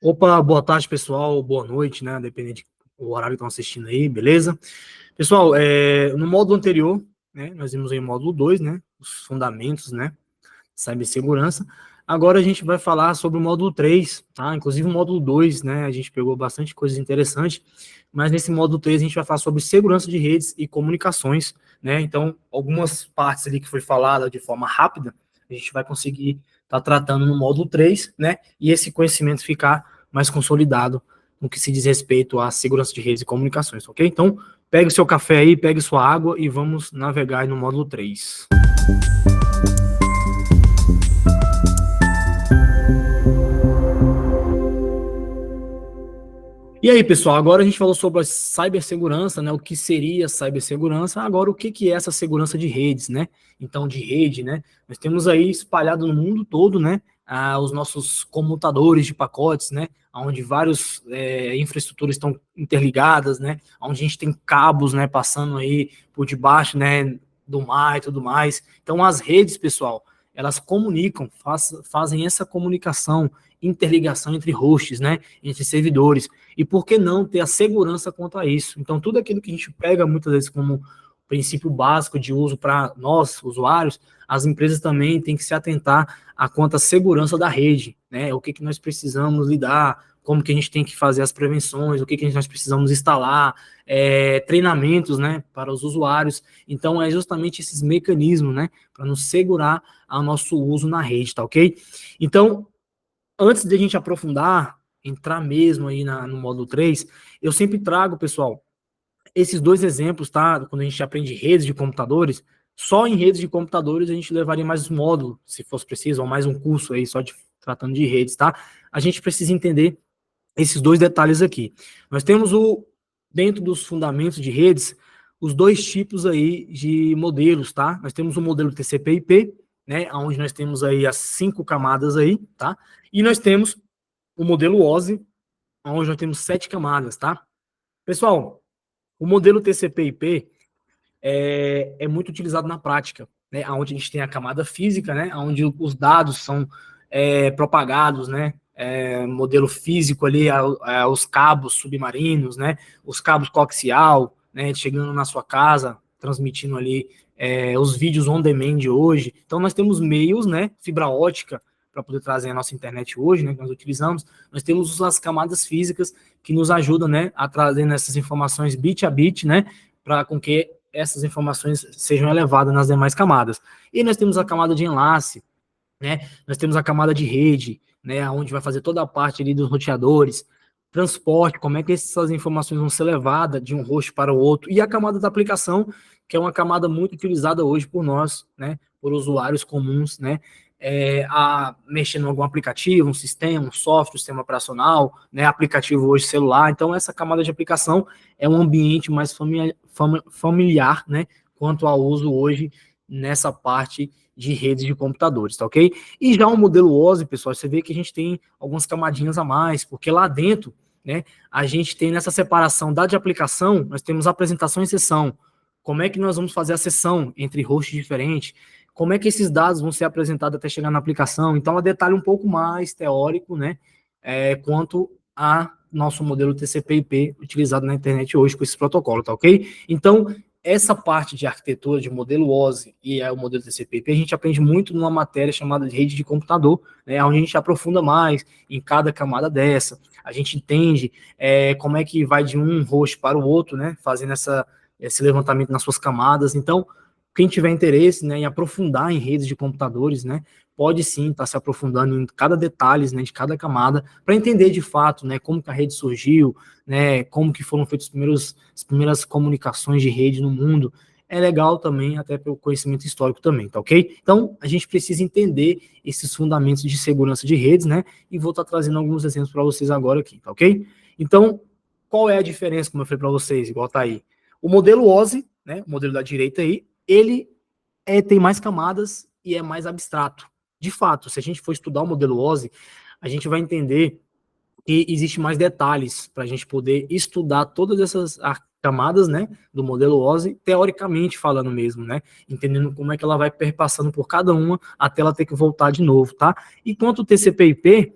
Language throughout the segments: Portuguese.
Opa, boa tarde, pessoal. Boa noite, né? Dependendo do horário que estão assistindo aí, beleza? Pessoal, no módulo anterior, né? Nós vimos aí o módulo 2, né? Os fundamentos, né? Cibersegurança. Agora a gente vai falar sobre o módulo 3, tá? Inclusive o módulo 2, né? A gente pegou bastante coisas interessantes, mas nesse módulo 3 a gente vai falar sobre segurança de redes e comunicações, né? Então, algumas partes ali que foi falada de forma rápida, a gente vai conseguir estar tratando no módulo 3, né? E esse conhecimento ficar mais consolidado no que se diz respeito à segurança de redes e comunicações, ok? Então, pegue o seu café aí, pegue sua água e vamos navegar no módulo 3. E aí, pessoal, agora a gente falou sobre a cibersegurança, né? O que seria cibersegurança, agora o que é essa segurança de redes, né? Então, de rede, né? Nós temos aí espalhado no mundo todo, né? Os nossos comutadores de pacotes, né? Onde várias infraestruturas estão interligadas, né? Onde a gente tem cabos, né? Passando aí por debaixo, né? Do mar e tudo mais. Então, as redes, pessoal, elas comunicam, fazem essa comunicação, interligação entre hosts, né? Entre servidores. E por que não ter a segurança quanto a isso? Então, tudo aquilo que a gente pega muitas vezes como princípio básico de uso para nós, usuários, as empresas também têm que se atentar a quanto à segurança da rede, né? O que nós precisamos lidar, como que a gente tem que fazer as prevenções, o que nós precisamos instalar, treinamentos, né, para os usuários. Então, é justamente esses mecanismos, né, para nos segurar ao nosso uso na rede, tá ok? Então, antes de a gente aprofundar, entrar mesmo aí no módulo 3, eu sempre trago, pessoal, esses dois exemplos, tá? Quando a gente aprende redes de computadores, só em redes de computadores a gente levaria mais um módulo, se fosse preciso, ou mais um curso aí, tratando de redes, tá? A gente precisa entender esses dois detalhes aqui. Nós temos dentro dos fundamentos de redes, os dois tipos aí de modelos, tá? Nós temos o modelo TCP/IP, né? Onde nós temos aí as 5 camadas aí, tá? E nós temos o modelo OSI, onde nós temos 7 camadas, tá? Pessoal, o modelo TCP/IP é muito utilizado na prática, né? Onde a gente tem a camada física, né? Onde os dados são propagados, né? Modelo físico ali, os cabos submarinos, né? Os cabos coaxial, né? Chegando na sua casa, transmitindo ali os vídeos on demand hoje. Então, nós temos meios, né? Fibra ótica, para poder trazer a nossa internet hoje, né? Que nós utilizamos. Nós temos as camadas físicas que nos ajudam, né? A trazer essas informações bit a bit, né? Para com que essas informações sejam elevadas nas demais camadas. E nós temos a camada de enlace, né? Nós temos a camada de rede, né? Onde vai fazer toda a parte ali dos roteadores, transporte, como é que essas informações vão ser levadas de um host para o outro, e a camada da aplicação, que é uma camada muito utilizada hoje por nós, né? Por usuários comuns, né? A mexer em algum aplicativo, um sistema, um software, um sistema operacional, né? Aplicativo hoje celular. Então, essa camada de aplicação é um ambiente mais familiar, né? Quanto ao uso hoje nessa parte de redes de computadores, tá ok? E já o modelo OSI, pessoal, você vê que a gente tem algumas camadinhas a mais, porque lá dentro, né, a gente tem nessa separação da de aplicação, nós temos apresentação e sessão. Como é que nós vamos fazer a sessão entre hosts diferentes? Como é que esses dados vão ser apresentados até chegar na aplicação? Então, é um detalhe um pouco mais teórico, né, quanto a nosso modelo TCP/IP utilizado na internet hoje com esse protocolo, tá ok? Então, essa parte de arquitetura de modelo OSI e o modelo TCP/IP, a gente aprende muito numa matéria chamada de rede de computador, né, onde a gente aprofunda mais em cada camada dessa. A gente entende como é que vai de um host para o outro, né, fazendo esse levantamento nas suas camadas. Então, quem tiver interesse, né, em aprofundar em redes de computadores, né, pode sim estar se aprofundando em cada detalhe, né, de cada camada, para entender de fato, né, como que a rede surgiu, né, como que foram feitas as primeiras comunicações de rede no mundo. É legal também, até pelo conhecimento histórico também, tá ok? Então, a gente precisa entender esses fundamentos de segurança de redes, né, e vou estar trazendo alguns exemplos para vocês agora aqui, tá ok? Então, qual é a diferença, como eu falei para vocês, igual tá aí? O modelo OSI, né, o modelo da direita aí, ele tem mais camadas e é mais abstrato. De fato, se a gente for estudar o modelo OSI, a gente vai entender que existe mais detalhes para a gente poder estudar todas essas camadas, né, do modelo OSI, teoricamente falando mesmo, né, entendendo como é que ela vai perpassando por cada uma até ela ter que voltar de novo, tá? E quanto o TCP/IP,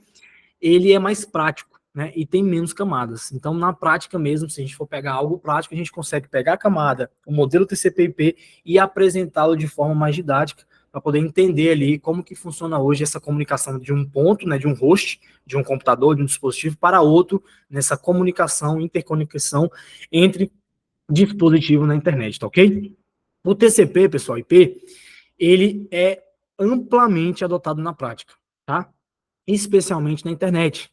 ele é mais prático, né, e tem menos camadas. Então, na prática mesmo, se a gente for pegar algo prático, a gente consegue pegar a camada, o modelo TCP/IP e apresentá-lo de forma mais didática, para poder entender ali como que funciona hoje essa comunicação de um ponto, né, de um host, de um computador, de um dispositivo para outro, nessa comunicação, interconexão entre dispositivos na internet, tá ok? O TCP, pessoal, IP, ele é amplamente adotado na prática, tá? Especialmente na internet.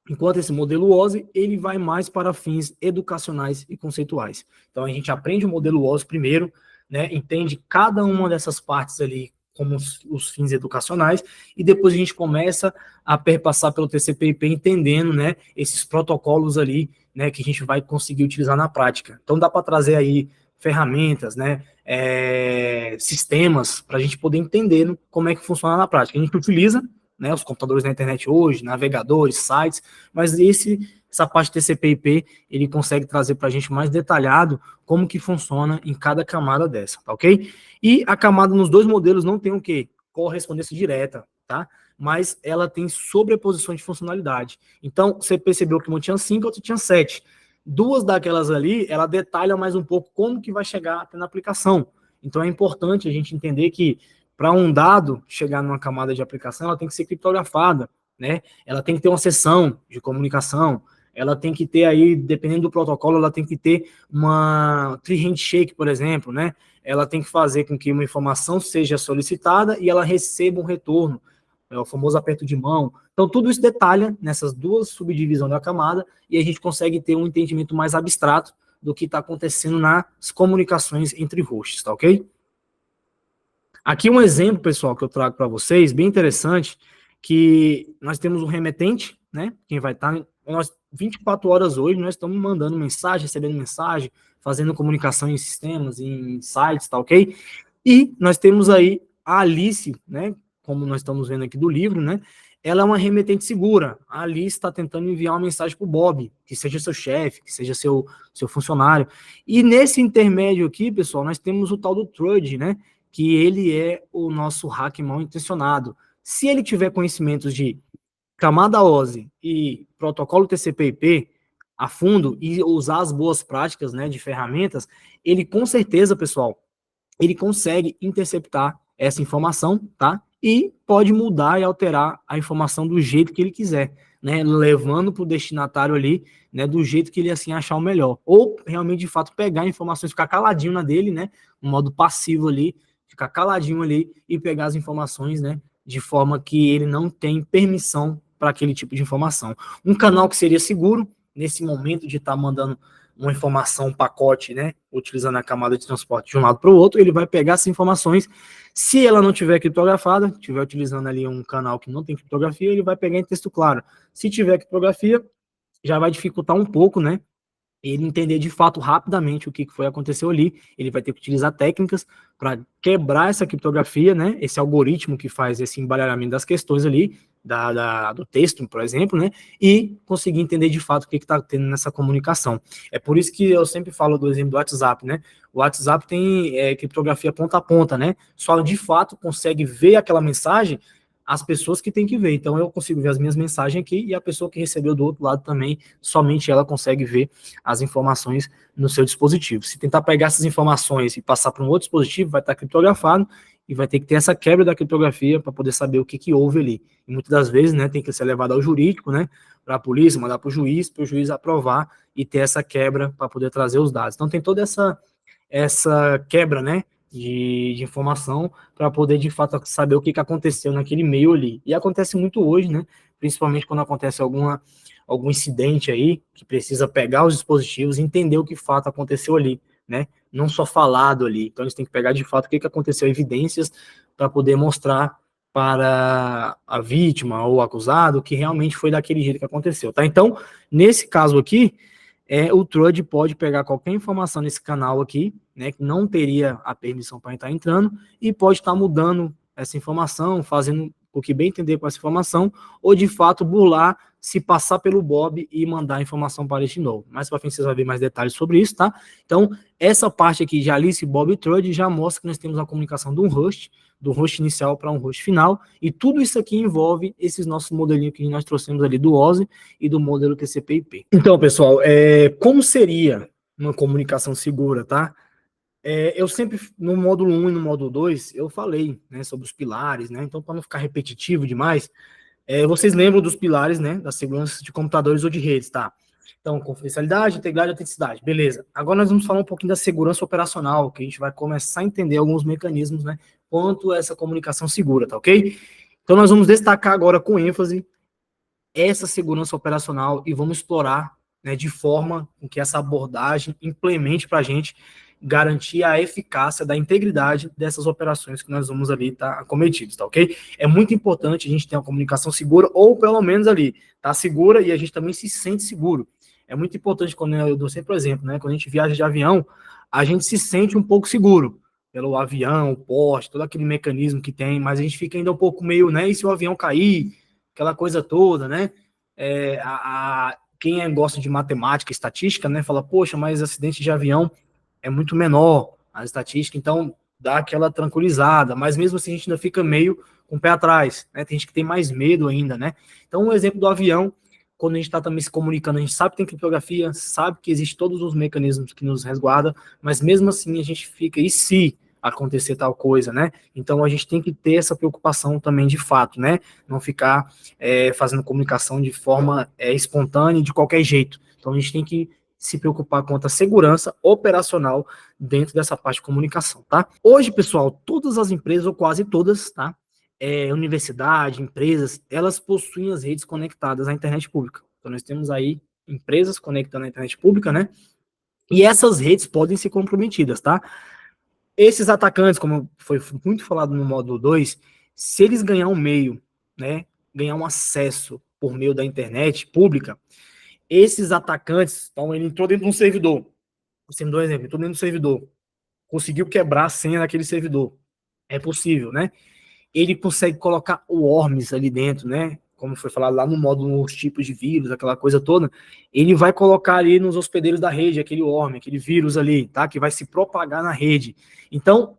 Enquanto esse modelo OSI, ele vai mais para fins educacionais e conceituais. Então, a gente aprende o modelo OSI primeiro, né, entende cada uma dessas partes ali como os fins educacionais, e depois a gente começa a perpassar pelo TCP/IP entendendo, né, esses protocolos ali, né, que a gente vai conseguir utilizar na prática. Então, dá para trazer aí ferramentas, né, sistemas, para a gente poder entender como é que funciona na prática. A gente utiliza, né, os computadores na internet hoje, navegadores, sites, mas essa parte TCP/IP, ele consegue trazer para a gente mais detalhado como que funciona em cada camada dessa, tá ok? E a camada nos dois modelos não tem o quê? Correspondência direta, tá? Mas ela tem sobreposições de funcionalidade. Então, você percebeu que uma tinha 5, outra tinha 7. Duas daquelas ali, ela detalha mais um pouco como que vai chegar até na aplicação. Então, é importante a gente entender que para um dado chegar numa camada de aplicação, ela tem que ser criptografada, né? Ela tem que ter uma sessão de comunicação, ela tem que ter aí, dependendo do protocolo, ela tem que ter uma tree handshake, por exemplo, né? Ela tem que fazer com que uma informação seja solicitada e ela receba um retorno, é o famoso aperto de mão. Então, tudo isso detalha nessas duas subdivisões da camada e a gente consegue ter um entendimento mais abstrato do que está acontecendo nas comunicações entre hosts, tá ok? Aqui um exemplo, pessoal, que eu trago para vocês, bem interessante, que nós temos um remetente, né? Quem vai estar, nós 24 horas hoje, nós estamos mandando mensagem, recebendo mensagem, fazendo comunicação em sistemas, em sites, tá ok? E nós temos aí a Alice, né? Como nós estamos vendo aqui do livro, né? Ela é uma remetente segura. A Alice está tentando enviar uma mensagem para o Bob, que seja seu chefe, que seja seu funcionário. E nesse intermédio aqui, pessoal, nós temos o tal do Trude, né? Que ele é o nosso hack mal intencionado. Se ele tiver conhecimentos de camada OSI e protocolo TCP/IP a fundo e usar as boas práticas, né, de ferramentas, ele com certeza, pessoal, ele consegue interceptar essa informação, tá? E pode mudar e alterar a informação do jeito que ele quiser, né? Levando para o destinatário ali, né? Do jeito que ele assim achar o melhor. Ou realmente, de fato, pegar informações, ficar caladinho na dele, né? No modo passivo ali, ficar caladinho ali e pegar as informações, né? De forma que ele não tem permissão para aquele tipo de informação. Um canal que seria seguro, nesse momento de estar mandando uma informação, um pacote, né, utilizando a camada de transporte de um lado para o outro, ele vai pegar essas informações, se ela não tiver criptografada, estiver utilizando ali um canal que não tem criptografia, ele vai pegar em texto claro. Se tiver criptografia, já vai dificultar um pouco, né, ele entender de fato rapidamente o que foi aconteceu ali, ele vai ter que utilizar técnicas para quebrar essa criptografia, né, esse algoritmo que faz esse embaralhamento das questões ali, do texto, por exemplo, né, e conseguir entender de fato o que está tendo nessa comunicação. É por isso que eu sempre falo do exemplo do WhatsApp, né, o WhatsApp tem criptografia ponta a ponta, né, só de fato consegue ver aquela mensagem as pessoas que têm que ver. Então eu consigo ver as minhas mensagens aqui e a pessoa que recebeu do outro lado também, somente ela consegue ver as informações no seu dispositivo. Se tentar pegar essas informações e passar para um outro dispositivo, vai estar criptografado e vai ter que ter essa quebra da criptografia para poder saber o que houve ali. E muitas das vezes, né, tem que ser levado ao jurídico, né, para a polícia, mandar para o juiz aprovar e ter essa quebra para poder trazer os dados. Então tem toda essa quebra, né, de informação para poder, de fato, saber o que aconteceu naquele meio ali. E acontece muito hoje, né, principalmente quando acontece algum incidente aí, que precisa pegar os dispositivos e entender o que de fato aconteceu ali, né, não só falado ali. Então eles têm que pegar de fato o que aconteceu, evidências, para poder mostrar para a vítima ou o acusado que realmente foi daquele jeito que aconteceu, tá? Então, nesse caso aqui, o Trude pode pegar qualquer informação nesse canal aqui, né, que não teria a permissão para estar entrando, e pode estar mudando essa informação, fazendo o que bem entender com essa informação, ou de fato burlar se passar pelo Bob e mandar a informação para este novo. Mais para frente vocês vão ver mais detalhes sobre isso, tá? Então, essa parte aqui de Alice, Bob e Trude já mostra que nós temos a comunicação de um host, do host inicial para um host final, e tudo isso aqui envolve esses nossos modelinhos que nós trouxemos ali do OSI e do modelo TCP/IP. Então, pessoal, como seria uma comunicação segura, tá? Eu sempre, no módulo 1 e no módulo 2, eu falei, né, sobre os pilares, né? Então, para não ficar repetitivo demais, vocês lembram dos pilares, né, da segurança de computadores ou de redes, tá? Então, confidencialidade, integridade e autenticidade. Beleza. Agora nós vamos falar um pouquinho da segurança operacional, que a gente vai começar a entender alguns mecanismos, né, quanto a essa comunicação segura, tá ok? Então, nós vamos destacar agora com ênfase essa segurança operacional e vamos explorar, né, de forma com que essa abordagem implemente para a gente garantir a eficácia da integridade dessas operações que nós vamos ali estar acometidos, tá ok? É muito importante a gente ter uma comunicação segura, ou pelo menos ali, tá segura e a gente também se sente seguro. É muito importante, quando eu dou sempre o exemplo, né, quando a gente viaja de avião, a gente se sente um pouco seguro, pelo avião, o poste, todo aquele mecanismo que tem, mas a gente fica ainda um pouco meio, né, e se o avião cair, aquela coisa toda, né? Quem gosta de matemática, estatística, né, fala, poxa, mas acidente de avião é muito menor, a estatística, então dá aquela tranquilizada, mas mesmo assim a gente ainda fica meio com o pé atrás, né? Tem gente que tem mais medo ainda, né? Então, um exemplo do avião, quando a gente está também se comunicando, a gente sabe que tem criptografia, sabe que existem todos os mecanismos que nos resguardam, mas mesmo assim a gente fica, e se acontecer tal coisa, né? Então a gente tem que ter essa preocupação também de fato, né? Não ficar fazendo comunicação de forma espontânea, de qualquer jeito. Então a gente tem que se preocupar com a segurança operacional dentro dessa parte de comunicação, tá? Hoje, pessoal, todas as empresas, ou quase todas, tá? Universidade, empresas, elas possuem as redes conectadas à internet pública. Então nós temos aí empresas conectando à internet pública, né? E essas redes podem ser comprometidas, tá? Esses atacantes, como foi muito falado no módulo 2, se eles ganhar um meio, né, ganhar um acesso por meio da internet pública, esses atacantes, então ele entrou dentro de um servidor, você me dá um exemplo, entrou dentro do servidor, conseguiu quebrar a senha daquele servidor, é possível, né? Ele consegue colocar o worms ali dentro, né? Como foi falado lá no módulo, os tipos de vírus, aquela coisa toda, ele vai colocar ali nos hospedeiros da rede, aquele worm, aquele vírus ali, tá? Que vai se propagar na rede. Então,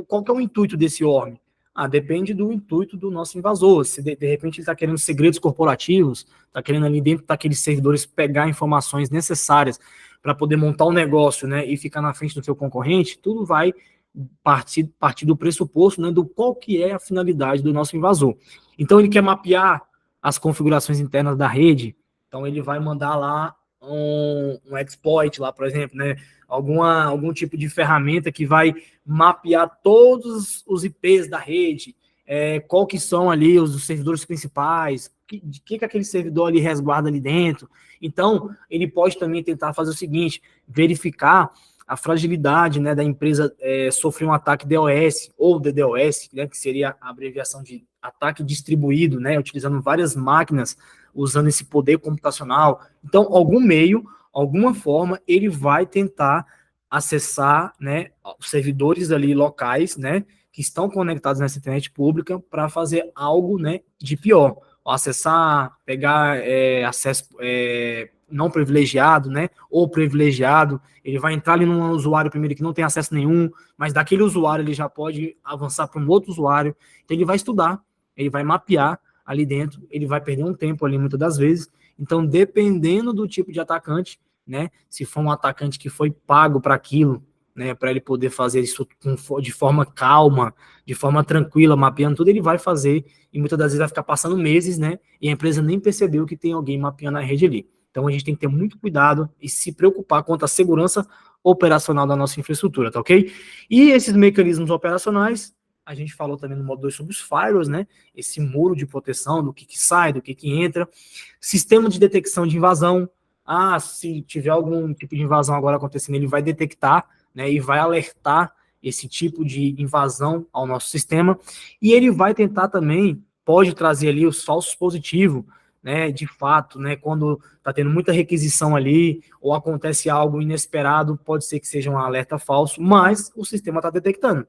qual que é o intuito desse worm? Depende do intuito do nosso invasor. Se de repente ele está querendo segredos corporativos, está querendo ali dentro daqueles servidores pegar informações necessárias para poder montar um negócio, né? E ficar na frente do seu concorrente, tudo vai partir do pressuposto, né, do qual que é a finalidade do nosso invasor. Então, ele quer mapear as configurações internas da rede, então ele vai mandar lá um exploit lá, por exemplo, né, algum tipo de ferramenta que vai mapear todos os IPs da rede, qual que são ali os servidores principais, que aquele servidor ali resguarda ali dentro. Então, ele pode também tentar fazer o seguinte, verificar a fragilidade, né, da empresa sofrer um ataque DOS ou DDoS, né, que seria a abreviação de ataque distribuído, né, utilizando várias máquinas, usando esse poder computacional. Então, algum meio, alguma forma, ele vai tentar acessar, né, os servidores ali locais, né, que estão conectados nessa internet pública para fazer algo, né, de pior. Acessar, pegar acesso não privilegiado, né, ou privilegiado, ele vai entrar ali num usuário primeiro que não tem acesso nenhum, mas daquele usuário ele já pode avançar para um outro usuário, então ele vai estudar, ele vai mapear ali dentro, ele vai perder um tempo ali muitas das vezes, então dependendo do tipo de atacante, né, se for um atacante que foi pago para aquilo, né, para ele poder fazer isso de forma calma, de forma tranquila, mapeando tudo, ele vai fazer, e muitas das vezes vai ficar passando meses, né, e a empresa nem percebeu que tem alguém mapeando a rede ali. Então a gente tem que ter muito cuidado e se preocupar quanto à segurança operacional da nossa infraestrutura, tá ok? E esses mecanismos operacionais, a gente falou também no módulo 2 sobre os firewalls, né? Esse muro de proteção do que sai, do que entra. Sistema de detecção de invasão. Se tiver algum tipo de invasão agora acontecendo, ele vai detectar, né? E vai alertar esse tipo de invasão ao nosso sistema. E ele vai tentar também, pode trazer ali os falsos positivos, né, de fato, né, quando está tendo muita requisição ali, ou acontece algo inesperado, pode ser que seja um alerta falso, mas o sistema está detectando.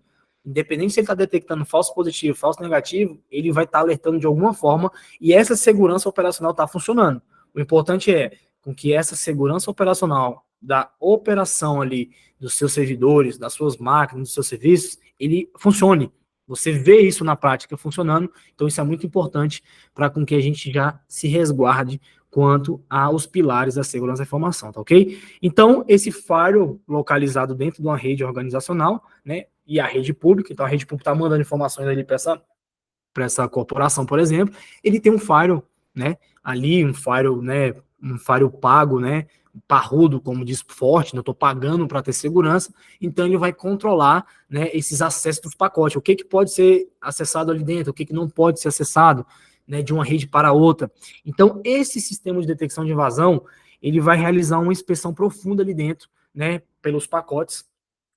Independente se ele está detectando falso positivo, falso negativo, ele vai estar alertando de alguma forma e essa segurança operacional está funcionando. O importante é com que essa segurança operacional da operação ali dos seus servidores, das suas máquinas, dos seus serviços, ele funcione. Você vê isso na prática funcionando, então isso é muito importante para com que a gente já se resguarde quanto aos pilares da segurança da informação, tá ok? Então, esse firewall localizado dentro de uma rede organizacional, né, e a rede pública, então a rede pública está mandando informações ali para essa corporação, por exemplo, ele tem um firewall, né, ali, um firewall pago, né, parrudo, como diz forte, né, eu estou pagando para ter segurança, então ele vai controlar, né, esses acessos dos pacotes, o que pode ser acessado ali dentro, o que não pode ser acessado, né, de uma rede para outra. Então, esse sistema de detecção de invasão, ele vai realizar uma inspeção profunda ali dentro, né, pelos pacotes,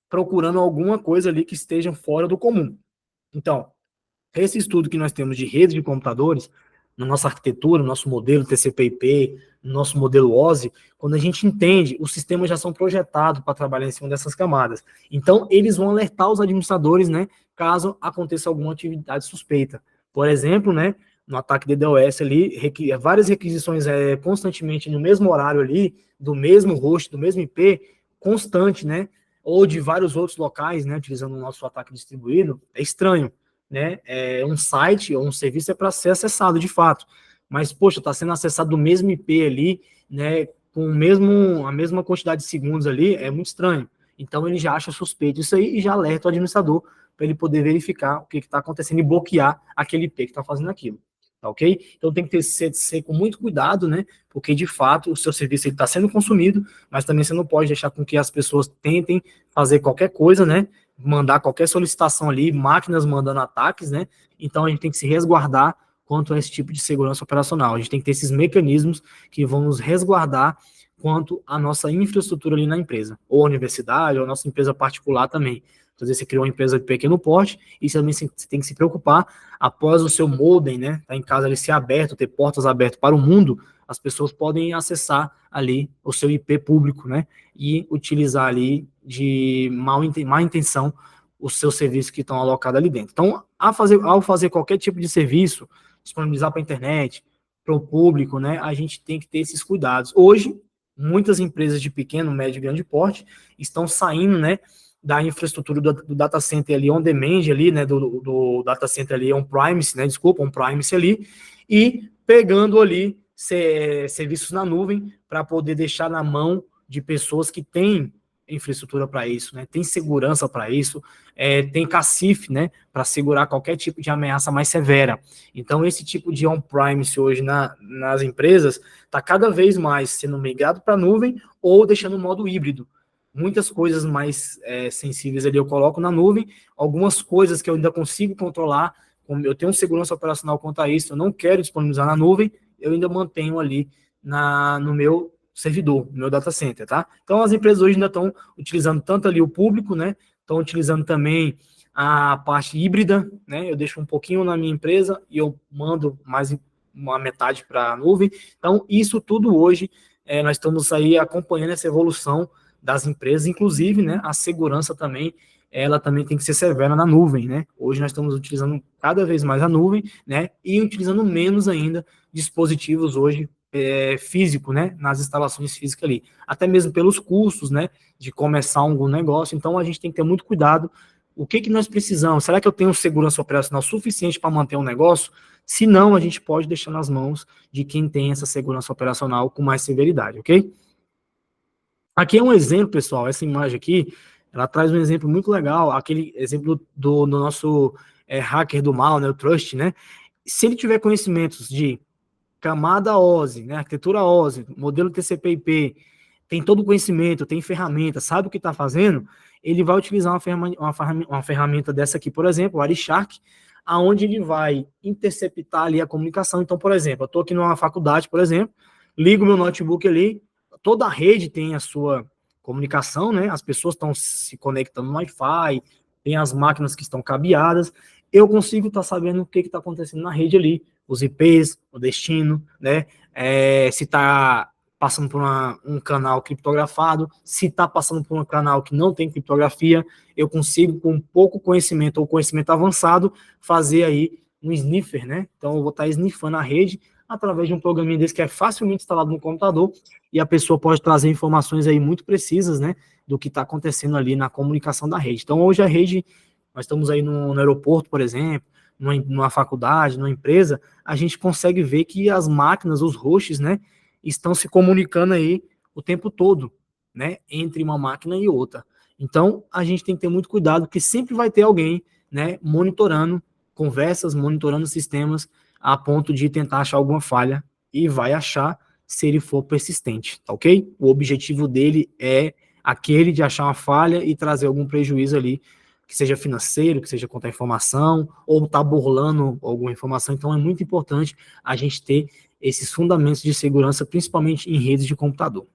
procurando alguma coisa ali que esteja fora do comum. Então, esse estudo que nós temos de rede de computadores, na nossa arquitetura, no nosso modelo TCP/IP, no nosso modelo OSI, quando a gente entende, os sistemas já são projetados para trabalhar em cima dessas camadas. Então, eles vão alertar os administradores, né, caso aconteça alguma atividade suspeita. Por exemplo, né, no ataque DDoS ali, várias requisições constantemente no mesmo horário ali, do mesmo host, do mesmo IP, constante, né, ou de vários outros locais, né, utilizando o nosso ataque distribuído, é estranho, né? Um site ou um serviço é para ser acessado de fato, mas poxa, está sendo acessado do mesmo IP ali, né? Com a mesma quantidade de segundos ali, é muito estranho. Então ele já acha suspeito isso aí e já alerta o administrador para ele poder verificar o que está acontecendo e bloquear aquele IP que está fazendo aquilo. Tá ok? Então tem que ser com muito cuidado, né? Porque de fato o seu serviço está sendo consumido, mas também você não pode deixar com que as pessoas tentem fazer qualquer coisa, né? Mandar qualquer solicitação ali, máquinas mandando ataques, né? Então a gente tem que se resguardar quanto a esse tipo de segurança operacional. A gente tem que ter esses mecanismos que vão nos resguardar quanto à nossa infraestrutura ali na empresa, ou a universidade, ou a nossa empresa particular também. Às vezes você criou uma empresa de pequeno porte, e também você tem que se preocupar, após o seu modem, né, tá em casa ali ser aberto, ter portas abertas para o mundo, as pessoas podem acessar ali o seu IP público, né, e utilizar ali de má intenção os seus serviços que estão alocados ali dentro. Então, ao fazer qualquer tipo de serviço, disponibilizar para a internet, para o público, né, a gente tem que ter esses cuidados. Hoje, muitas empresas de pequeno, médio e grande porte estão saindo, né, da infraestrutura do data center ali on demand ali, né, do data center ali on-premise, né, desculpa, on-premise ali, e pegando ali serviços na nuvem para poder deixar na mão de pessoas que têm infraestrutura para isso, né, tem segurança para isso, tem CACIF, né, para segurar qualquer tipo de ameaça mais severa. Então, esse tipo de on-premise hoje nas empresas está cada vez mais sendo migrado para a nuvem ou deixando o modo híbrido. Muitas coisas mais sensíveis ali eu coloco na nuvem, algumas coisas que eu ainda consigo controlar, como eu tenho segurança operacional quanto a isso, eu não quero disponibilizar na nuvem, eu ainda mantenho ali no meu servidor, no meu data center, tá? Então as empresas hoje ainda estão utilizando tanto ali o público, né? Estão utilizando também a parte híbrida, né? Eu deixo um pouquinho na minha empresa e eu mando mais uma metade para a nuvem. Então isso tudo hoje nós estamos aí acompanhando essa evolução das empresas, inclusive, né, a segurança também, ela também tem que ser severa na nuvem, né? Hoje nós estamos utilizando cada vez mais a nuvem, né, e utilizando menos ainda dispositivos hoje físico, né, nas instalações físicas ali, até mesmo pelos custos, né, de começar algum negócio. Então a gente tem que ter muito cuidado. O que nós precisamos? Será que eu tenho segurança operacional suficiente para manter um negócio? Se não, a gente pode deixar nas mãos de quem tem essa segurança operacional com mais severidade, ok? Aqui é um exemplo, pessoal, essa imagem aqui, ela traz um exemplo muito legal, aquele exemplo do nosso hacker do mal, né, o Trust, né? Se ele tiver conhecimentos de camada OSI, né, arquitetura OSI, modelo TCP/IP, tem todo o conhecimento, tem ferramenta, sabe o que está fazendo, ele vai utilizar uma ferramenta dessa aqui, por exemplo, o Wireshark, aonde ele vai interceptar ali a comunicação. Então, por exemplo, eu estou aqui numa faculdade, por exemplo, ligo meu notebook ali, toda a rede tem a sua comunicação, né? As pessoas estão se conectando no Wi-Fi, tem as máquinas que estão cabeadas, eu consigo estar sabendo o que está acontecendo na rede ali, os IPs, o destino, né? Se está passando por um canal criptografado, se está passando por um canal que não tem criptografia, eu consigo, com pouco conhecimento ou conhecimento avançado, fazer aí um sniffer, né? Então eu vou estar sniffando a rede através de um programinha desse que é facilmente instalado no computador, e a pessoa pode trazer informações aí muito precisas, né, do que está acontecendo ali na comunicação da rede. Então hoje a rede, nós estamos aí no aeroporto, por exemplo, numa faculdade, numa empresa, a gente consegue ver que as máquinas, os hosts, né, estão se comunicando aí o tempo todo, né, entre uma máquina e outra. Então, a gente tem que ter muito cuidado, porque sempre vai ter alguém, né, monitorando conversas, monitorando sistemas, a ponto de tentar achar alguma falha, e vai achar se ele for persistente, tá ok? O objetivo dele é aquele de achar uma falha e trazer algum prejuízo ali, que seja financeiro, que seja contra a informação, ou tá burlando alguma informação. Então é muito importante a gente ter esses fundamentos de segurança, principalmente em redes de computador.